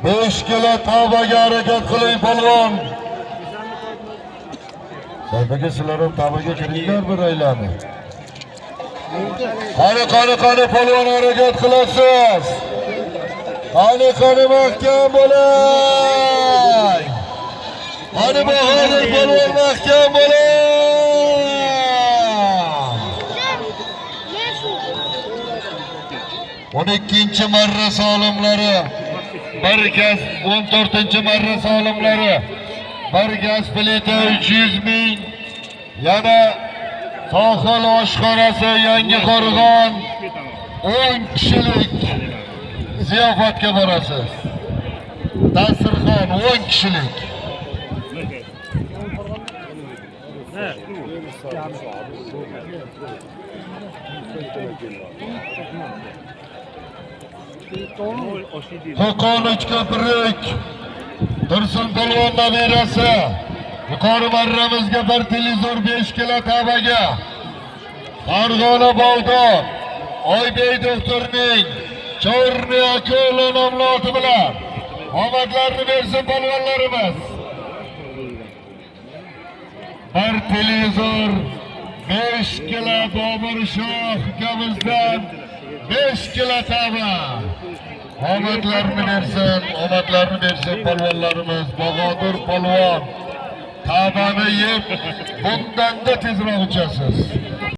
5 kilo tavbaga harakat qiling polvon. Sayfaga sizlar ham tavbaga kiringlar bir aylanib. Qani polvon harakat qilasiz. Qani mahkam bo'ling. Qani bahodir polvon mahkam bo'ling. 12-chi marra solimlari, bir gaz 14-chi marra solimlari, bir gaz plita 300 ming. Yana Sohil oshxonasi Yangiqo'rg'on 10 kishilik ziyofatga borasiz. Dasturxon 10 kishilik. Qo'qon Uchko'prik Tursun polvon nabirasi. Yuqori marramizga bir televizor 5 kilo tavaga. Farg'ona Bog'don Oybek doktorning Chorni Akula nomli oti bilan omadlarini bersin polvonlarimiz. Bir televizor 5 kilo Bobur Shoh ukamizdan 5 kilo tava. Omadlarini bersin polvonlarimiz. Bahodir polvon tavani yeb bundan da tezroq uchasiz.